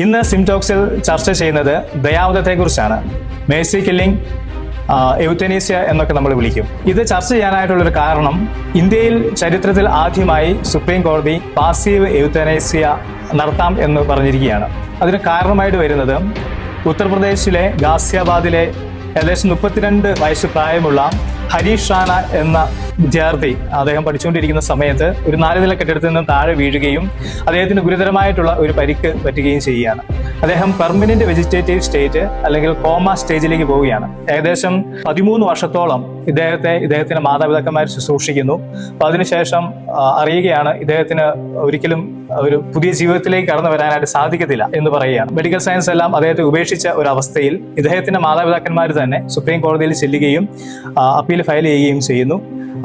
ഇന്ന് സിംടോക്സിൽ ചർച്ച ചെയ്യുന്നത് ദയാവധത്തെക്കുറിച്ചാണ്. മേഴ്സി കില്ലിംഗ്, എവ്തനേഷ്യ എന്നൊക്കെ നമ്മൾ വിളിക്കും. ഇത് ചർച്ച ചെയ്യാനായിട്ടുള്ളൊരു കാരണം, ഇന്ത്യയിൽ ചരിത്രത്തിൽ ആദ്യമായി സുപ്രീം കോടതി പാസീവ് എവ്തനേഷ്യ നടത്താം എന്ന് പറഞ്ഞിരിക്കുകയാണ്. അതിന് കാരണമായിട്ട് വരുന്നത് ഉത്തർപ്രദേശിലെ ഗാസിയാബാദിലെ ഏകദേശം 32 വയസ്സ് പ്രായമുള്ള ഹരീഷ് റാണ എന്ന വിദ്യാർത്ഥി, അദ്ദേഹം പഠിച്ചുകൊണ്ടിരിക്കുന്ന സമയത്ത് ഒരു 4 നില കെട്ടിടത്തിൽ നിന്ന് താഴെ വീഴുകയും അദ്ദേഹത്തിന് ഗുരുതരമായിട്ടുള്ള ഒരു പരിക്ക് പറ്റുകയും ചെയ്യുകയാണ്. അദ്ദേഹം പെർമനന്റ് വെജിറ്റേറ്റീവ് സ്റ്റേറ്റ് അല്ലെങ്കിൽ കോമ സ്റ്റേജിലേക്ക് പോവുകയാണ്. ഏകദേശം 13 വർഷത്തോളം ഇദ്ദേഹത്തിന്റെ മാതാപിതാക്കന്മാർ ശുശ്രൂഷിക്കുന്നു. അപ്പോൾ അതിനുശേഷം അറിയുകയാണ് ഇദ്ദേഹത്തിന് ഒരിക്കലും ഒരു പുതിയ ജീവിതത്തിലേക്ക് കടന്നു വരാനായിട്ട് സാധിക്കത്തില്ല എന്ന് പറയുകയാണ്. മെഡിക്കൽ സയൻസ് എല്ലാം അദ്ദേഹത്തെ ഉപേക്ഷിച്ച ഒരു അവസ്ഥയിൽ ഇദ്ദേഹത്തിന്റെ മാതാപിതാക്കന്മാർ തന്നെ സുപ്രീം കോടതിയിൽ ചെല്ലുകയും അപ്പീൽ ഫയൽ ചെയ്യുകയും ചെയ്യുന്നു.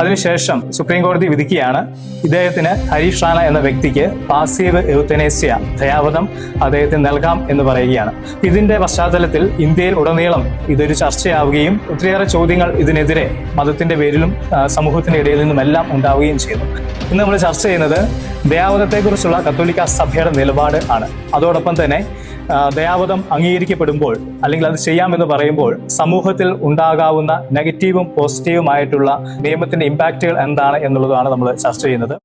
അതിനുശേഷം സുപ്രീം കോടതി വിധിക്കുകയാണ് ഇദ്ദേഹത്തിന്, ഹരീഷ് റാണ എന്ന വ്യക്തിക്ക് പാസീവ് എവ്തനേഷ്യ, ദയാവധം അദ്ദേഹത്തിന് നൽകാം എന്ന് പറയുകയാണ്. ഇതിന്റെ പശ്ചാത്തലത്തിൽ ഇന്ത്യയിൽ ഉടനീളം ഇതൊരു ചർച്ചയാവുകയും ഒത്തിരിയേറെ ചോദ്യങ്ങൾ ഇതിനെതിരെ മതത്തിന്റെ പേരിലും സമൂഹത്തിന്റെ ഇടയിൽ നിന്നുമെല്ലാം ഉണ്ടാവുകയും ചെയ്യുന്നു. ഇന്ന് നമ്മൾ ചർച്ച ചെയ്യുന്നത് ദയാവധത്തെക്കുറിച്ചുള്ള കത്തോലിക്ക സഭയുടെ നിലപാട് ആണ്. അതോടൊപ്പം തന്നെ ദയാവധം അംഗീകരിക്കപ്പെടുമ്പോൾ അല്ലെങ്കിൽ അത് ചെയ്യാമെന്ന് പറയുമ്പോൾ സമൂഹത്തിൽ ഉണ്ടാകാവുന്ന നെഗറ്റീവും പോസിറ്റീവുമായിട്ടുള്ള നിയമത്തിന്റെ ഇമ്പാക്റ്റുകൾ എന്താണ് എന്നുള്ളതാണ് നമ്മൾ ചർച്ച ചെയ്യുന്നത്.